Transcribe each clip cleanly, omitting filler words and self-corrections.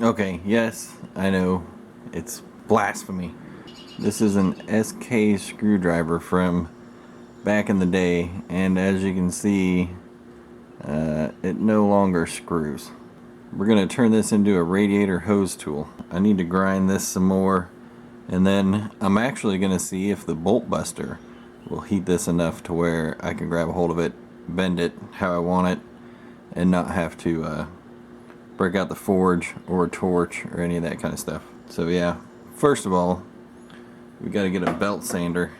Okay, yes, I know. It's blasphemy. This is an SK screwdriver from back in the day, and as you can see, it no longer screws. We're going to turn this into a radiator hose tool. I need to grind this some more, and then I'm actually going to see if the bolt buster will heat this enough to where I can grab a hold of it, bend it how I want it, and not have to break out the forge or torch or any of that kind of stuff. So yeah, first of all, we got to get a belt sander.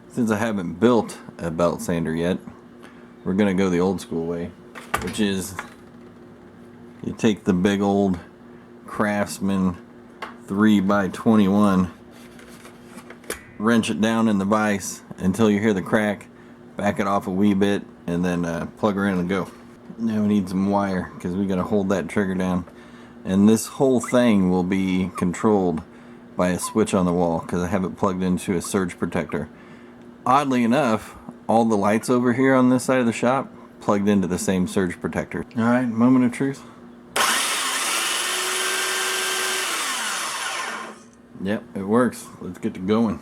Since I haven't built a belt sander yet, we're going to go the old school way, which is you take the big old Craftsman 3x21, wrench it down in the vise until you hear the crack, back it off a wee bit, and then plug her in and go. Now we need some wire because we got to hold that trigger down, and this whole thing will be controlled by a switch on the wall because I have it plugged into a surge protector. Oddly enough, all the lights over here on this side of the shop plugged into the same surge protector. Alright, moment of truth. Yep, it works. Let's get to going.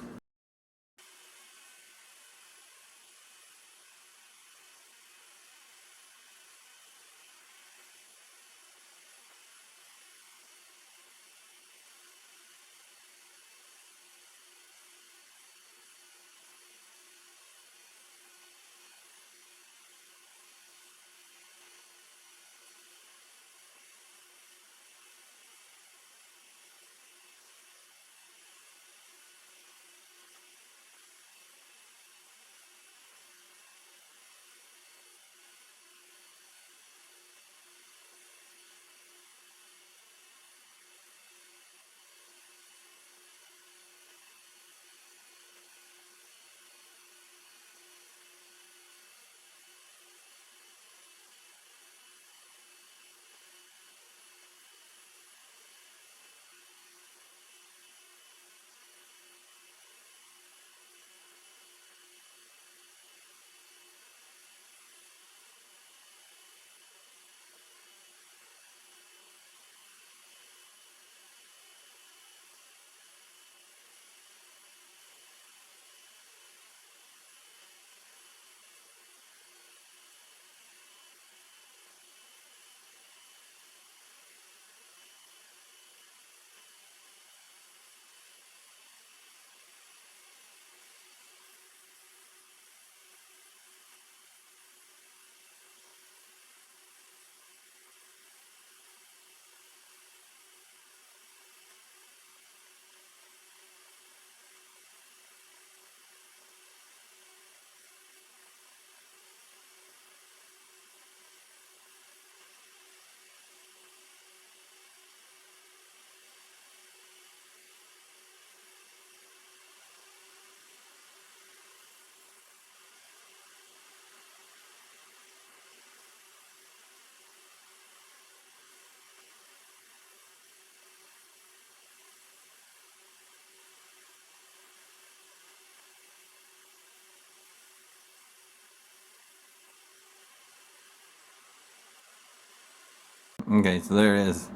Okay, so there it is.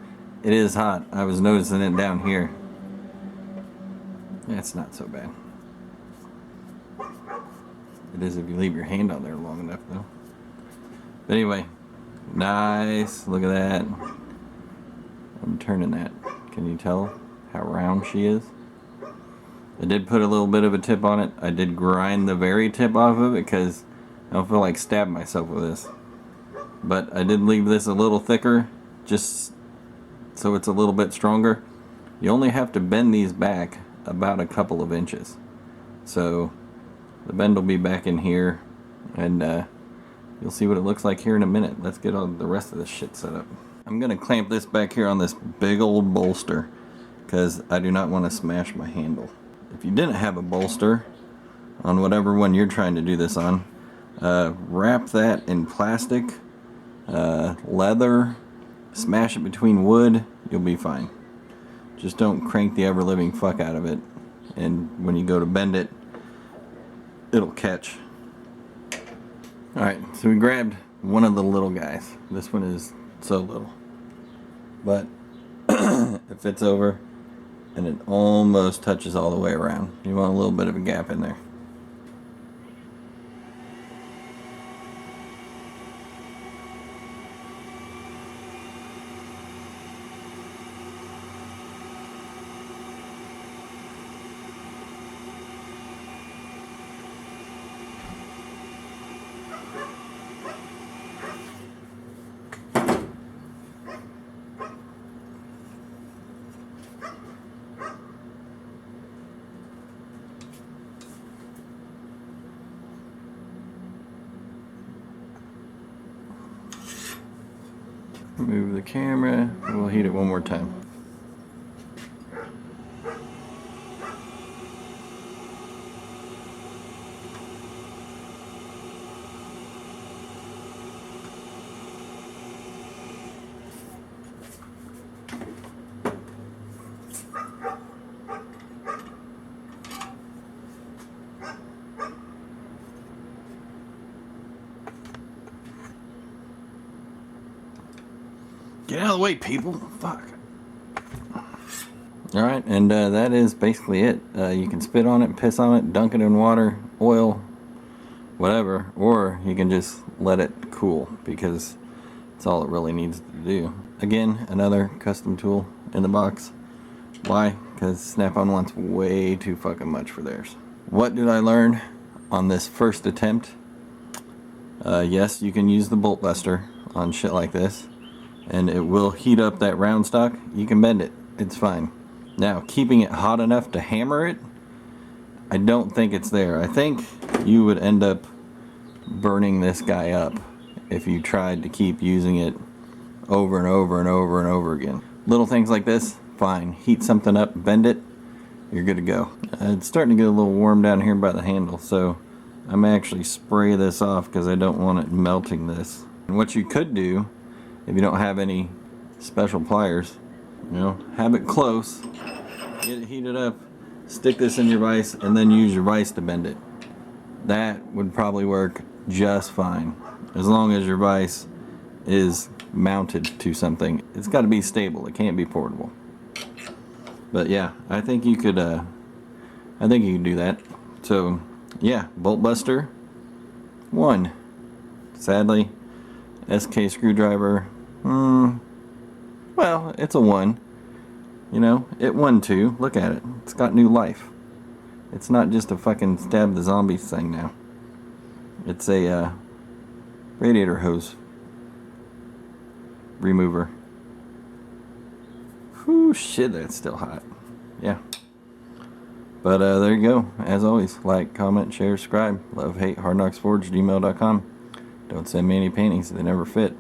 It is hot. I was noticing it down here. It's not so bad. It is if you leave your hand on there long enough, though. But anyway, nice. Look at that. I'm turning that. Can you tell how round she is? I did put a little bit of a tip on it. I did grind the very tip off of it because I don't feel like stabbing myself with this. But I did leave this a little thicker just so it's a little bit stronger. You only have to bend these back about a couple of inches. So the bend will be back in here, and you'll see what it looks like here in a minute. Let's get all the rest of this shit set up. I'm gonna clamp this back here on this big old bolster because I do not want to smash my handle. If you didn't have a bolster on whatever one you're trying to do this on, wrap that in plastic, leather, smash it between wood, you'll be fine. Just don't crank the ever-living fuck out of it, and when you go to bend it, it'll catch. Alright, so we grabbed one of the little guys. This one is so little. But It fits over and it almost touches all the way around. You want a little bit of a gap in there. Move the camera, we'll heat it one more time. Get out of the way, people. Fuck. Alright, and that is basically it. You can spit on it, piss on it, dunk it in water, oil, whatever, or you can just let it cool because that's all it really needs to do. Again, another custom tool in the box. Why? Because Snap-on wants way too fucking much for theirs. What did I learn on this first attempt? Yes, you can use the bolt buster on shit like this, and it will heat up that round stock. You can bend it, it's fine. Now, keeping it hot enough to hammer it, I don't think it's there. I think you would end up burning this guy up if you tried to keep using it over and over and over and over again. Little things like this, fine. Heat something up, bend it, you're good to go. It's starting to get a little warm down here by the handle, so I may actually spray this off because I don't want it melting this. And what you could do, if you don't have any special pliers, you know, have it close, get it heated up, stick this in your vise, and then use your vise to bend it. That would probably work just fine, as long as your vise is mounted to something. It's got to be stable, it can't be portable. But yeah, I think you could do that. So yeah, bolt buster 1. Sadly, SK screwdriver, well, it's a 1. You know, it won 2. Look at it. It's got new life. It's not just a fucking stab the zombies thing now. It's a radiator hose remover. Whew, shit, that's still hot. Yeah. But there you go. As always, like, comment, share, subscribe. Love, hate, hardknocksforge, gmail.com. Don't send me any paintings, they never fit.